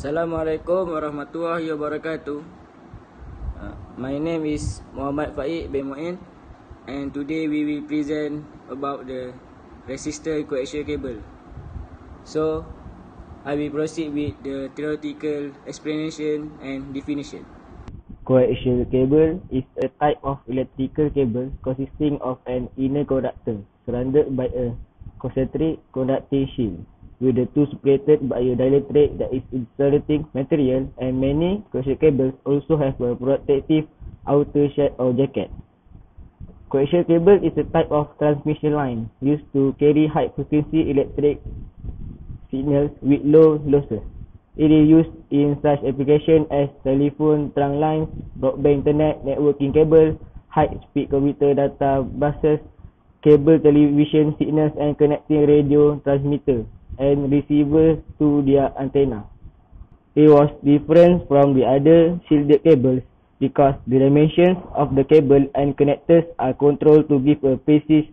Assalamualaikum warahmatullahi wabarakatuh. My name is Muhammad Faik bin Muin, and today we will present about the resistor coaxial cable. So, I will proceed with the theoretical explanation and definition. Coaxial cable is a type of electrical cable consisting of an inner conductor surrounded by a concentric conducting shield, with the two separated by a dielectric that is insulating material, and many coaxial cables also have a protective outer shell or jacket. Coaxial cable is a type of transmission line used to carry high frequency electric signals with low losses. It is used in such applications as telephone trunk lines, broadband internet, networking cable, high-speed computer data buses, cable television signals, and connecting radio transmitter and receivers to their antenna. It was different from the other shielded cables because the dimensions of the cable and connectors are controlled to give a precise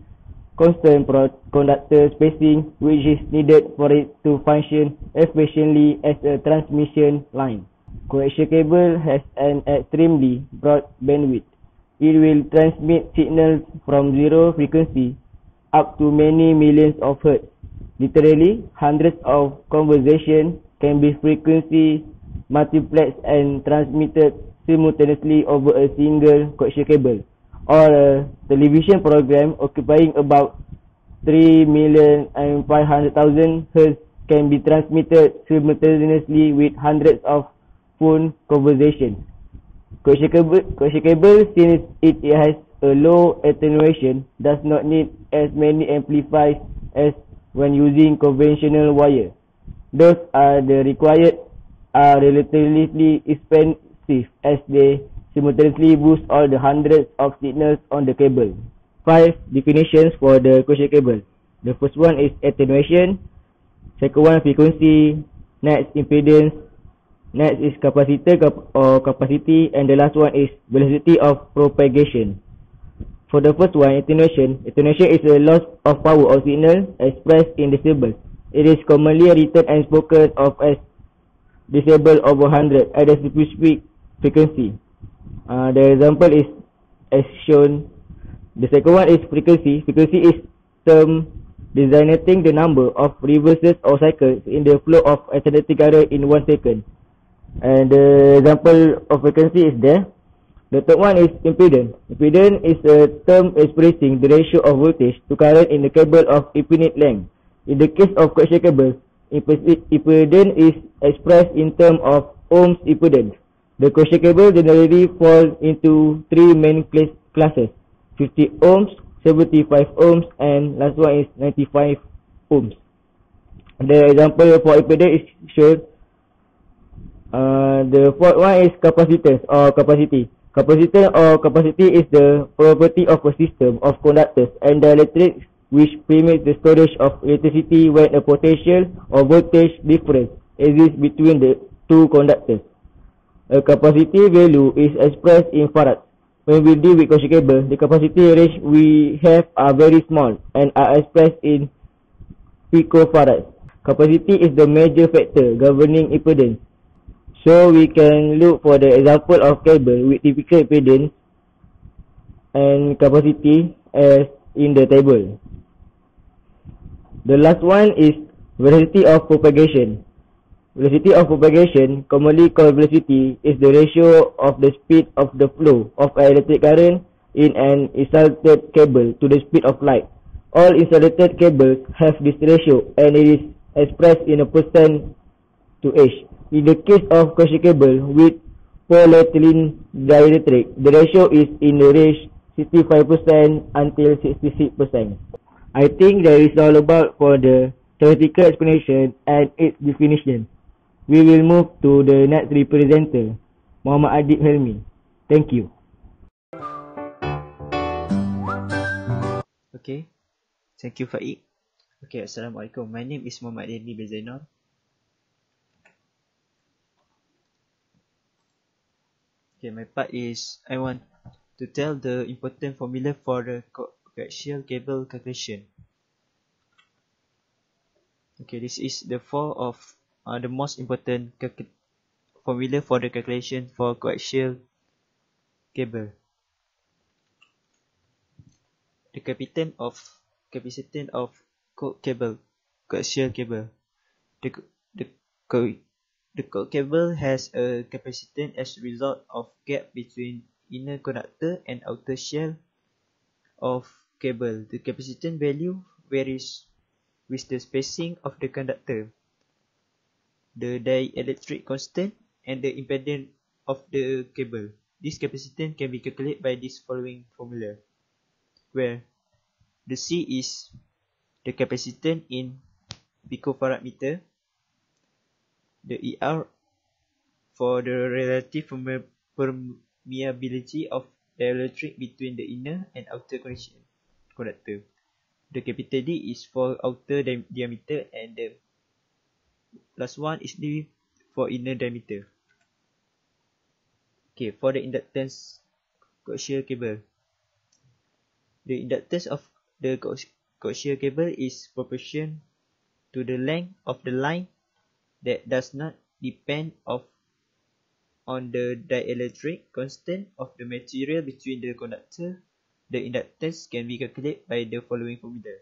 constant conductor spacing which is needed for it to function efficiently as a transmission line. Coaxial cable has an extremely broad bandwidth. It will transmit signals from zero frequency up to many millions of hertz. Literally, hundreds of conversations can be frequency multiplexed and transmitted simultaneously over a single coaxial cable, or a television program occupying about 3,500,000 Hz can be transmitted simultaneously with hundreds of phone conversations. Coaxial cable, since it has a low attenuation, does not need as many amplifiers as when using conventional wire. Those the required are relatively expensive as they simultaneously boost all the hundreds of signals on the cable. 5 definitions for the coaxial cable. The first one is attenuation, second one frequency, next impedance, next is capacitor or capacity, and the last one is velocity of propagation. For the first one, attenuation is a loss of power or signal expressed in decibels. It is commonly written and spoken of as decibel over 100 at a specific frequency. The example is as shown. The second one is frequency. Frequency is term designating the number of reverses or cycles in the flow of alternating current in 1 second. And the example of frequency is there. The third one is impedance. Impedance is a term expressing the ratio of voltage to current in the cable of infinite length. In the case of coaxial cable, impedance is expressed in terms of ohms impedance. The coaxial cable generally falls into 3 main classes: 50 ohms, 75 ohms, and last one is 95 ohms. The example for impedance is shown. The fourth one is capacitance or capacity. Capacitor or capacity is the property of a system of conductors and dielectrics which permits the storage of electricity when a potential or voltage difference exists between the two conductors. A capacity value is expressed in farads. When we deal with coaxial cable, the capacity range we have are very small and are expressed in picofarads. Capacity is the major factor governing impedance. So we can look for the example of cable with typical impedance and capacity as in the table. The last one is velocity of propagation. Velocity of propagation, commonly called velocity, is the ratio of the speed of the flow of electric current in an insulated cable to the speed of light. All insulated cables have this ratio and it is expressed in a percent to H. In the case of coaxial cable with polyethylene dielectric, the ratio is in the range 65% until 66%. I think that is all about for the theoretical explanation and its definition. We will move to the next representative, Muhammad Adib Helmi. Thank you. Okay, thank you Faik. Okay, Assalamualaikum. My name is Muhammad Helmi bin Zainal. Okay, my part is I want to tell the important formula for the coaxial cable calculation. Okay, this is the four of the most important formula for the calculation for coaxial cable. The capacitance of coaxial cable. The cable has a capacitance as a result of gap between inner conductor and outer shell of cable. The capacitance value varies with the spacing of the conductor, the dielectric constant, and the impedance of the cable. This capacitance can be calculated by this following formula, where the C is the capacitance in picofarad meter, the ER for the relative permeability of dielectric between the inner and outer conductor. The capital D is for outer diameter, and the last one is D for inner diameter. Okay, for the inductance coaxial cable. The inductance of the coaxial cable is proportional to the length of the line that does not depend on the dielectric constant of the material between the conductor. The inductance can be calculated by the following formula,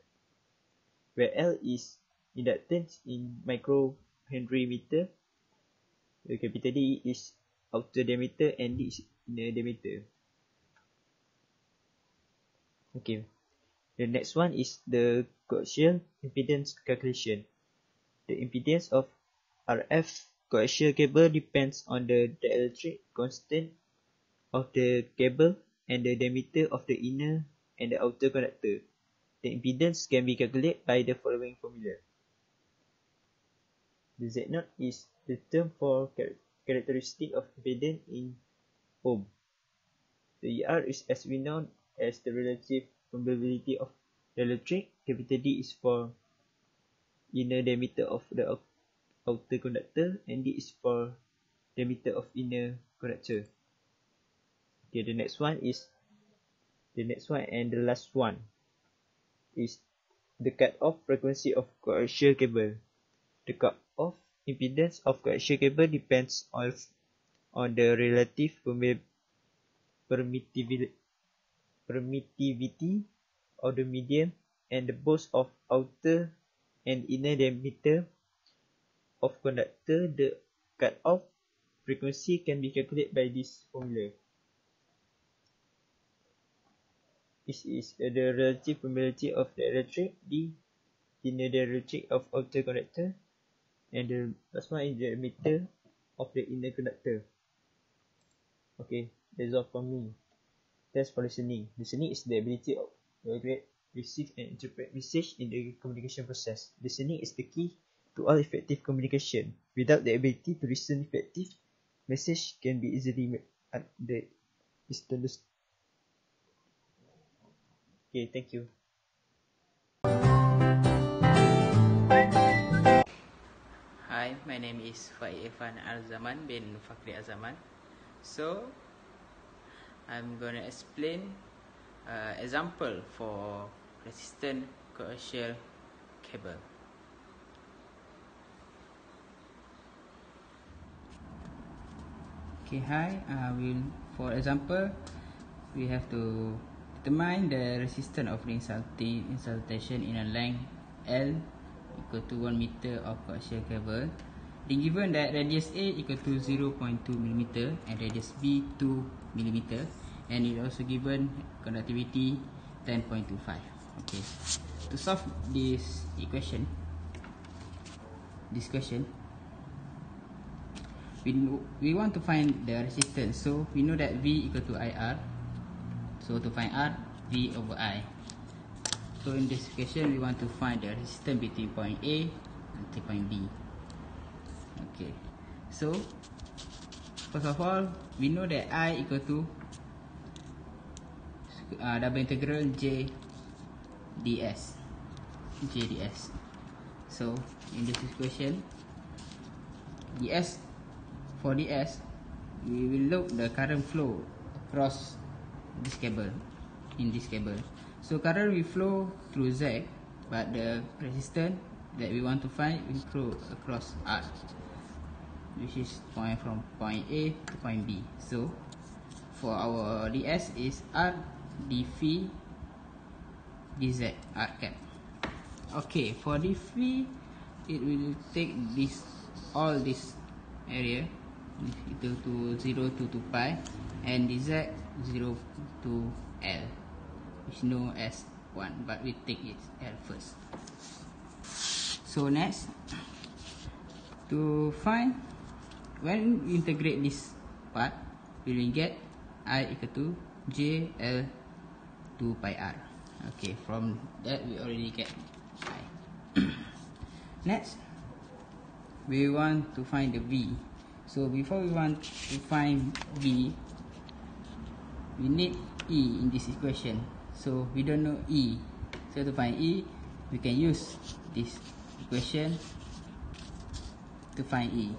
where L is inductance in microhenry meter, the capital D is outer diameter, and D is inner diameter. Okay, the next one is the coaxial impedance calculation. The impedance of RF coaxial cable depends on the dielectric constant of the cable and the diameter of the inner and the outer conductor. The impedance can be calculated by the following formula. The Z0 is the term for characteristic of impedance in ohm. The ER is as we know as the relative permeability of the electric. Capital D is for inner diameter of the outer conductor, and D is for diameter of inner conductor. Okay, the next one and the last one is the cut-off frequency of coaxial cable. The cut-off impedance of coaxial cable depends on the relative permittivity of the medium and the both of outer and inner diameter of conductor. The cut-off frequency can be calculated by this formula. This is the relative permeability of the electric, the inner dielectric of outer conductor, and the last one is the diameter of the inner conductor. Okay, that's all from me. Thanks for listening. Listening is the ability of receive and interpret message in the communication process. Listening is the key to all effective communication. Without the ability to listen effective, message can be easily misunderstood. Okay, thank you. Hi, my name is Faiz Irfan Al-Zaman bin Fakri Al-Zaman. So, I'm going to explain example for resistant coaxial cable. Okay, hi. For example, we have to determine the resistance of the insulation in a length L equal to 1 meter of coaxial cable. Then given that radius A equal to 0.2 mm and radius B 2 mm, and it also given conductivity 10.25. Okay, to solve this question, we want to find the resistance. So we know that V equal to IR. So to find R, V over I. So in this question, we want to find the resistance between point A and point B. Okay. So first of all, we know that I equal to double integral J ds. So in this equation, for ds, we will look the current flow across this cable, so current will flow through Z, but the resistance that we want to find will flow across R. which is from point A to point B. So for our ds is r dv dz r cap. Okay, for dv it will take all this area equal to 0 to 2 pi, and dz 0 to l, which is known as 1, but we take it l first. So next, to find when we integrate this part, we will get I equal to j l 2 pi r. Okay, from that we already get I. Next, we want to find the v. So before we want to find v, we need e in this equation. So we don't know e. So to find e, we can use this equation to find e.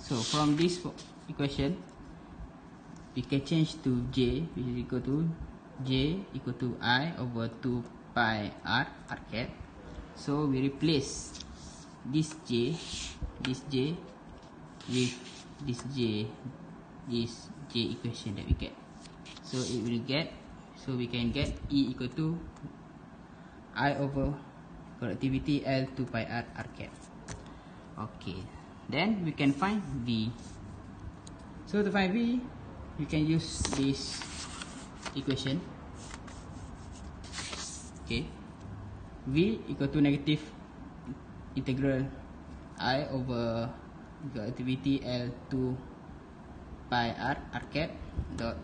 So from this equation, we can change to j, which is equal to j equal to I over 2 pi r cap. So we replace this j with this j equation that we get. So it will get, so we can get e equal to I over conductivity L 2 pi r cap. Okay, then we can find v. So to find v, you can use this equation. Okay, v equal to negative integral I over conductivity L 2 pi r cap dot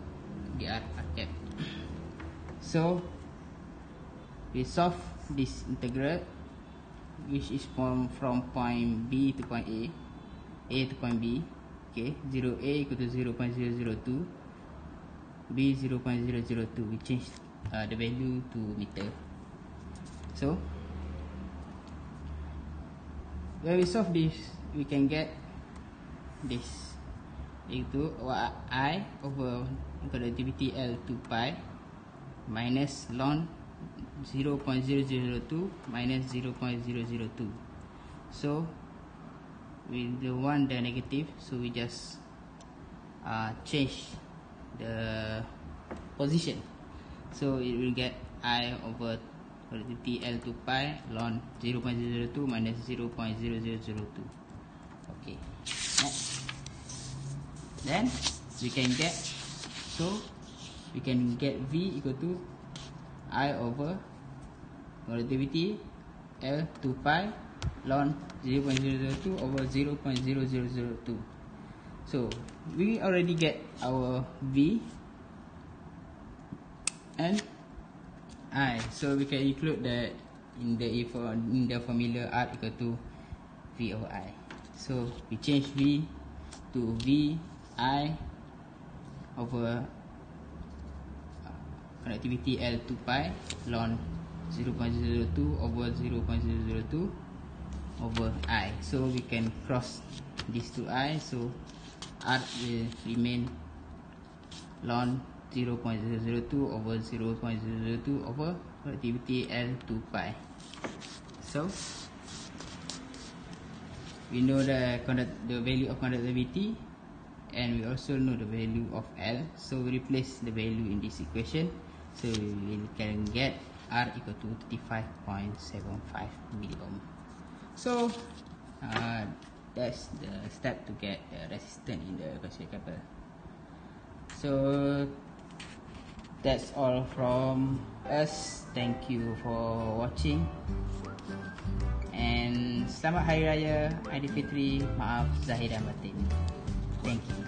dr r cap. So we solve this integral, which is from point B to point A to point B. Okay, 0a equal to 0.002, b 0.002. We change the value to meter. So when we solve this, we can get this equal to I over conductivity L 2 pi minus ln 0.002 minus 0.002. So we don't want the negative, so we just change the position. So it will get I over conductivity L 2 pi ln 0.002 minus 0.0002. Okay, next. Then we can get, so we can get V equal to I over conductivity L 2 pi ln 0.002 over 0.0002. So we already get our V and I, so we can include that in the formula R equal to V over I. So we change V to V I over conductivity L 2 pi ln 0.002 over 0.002 over I. So we can cross these two I, so R will remain ln 0.002 over 0.002 over conductivity L 2 pi. So we know the value of conductivity, and we also know the value of L. So we replace the value in this equation. So we can get R equal to 35.75 milliohm. So that's the step to get the resistance in the coaxial cable. So that's all from us. Thank you for watching, and selamat Hari Raya Aidilfitri. Maaf Zahir dan Batin. Thank you.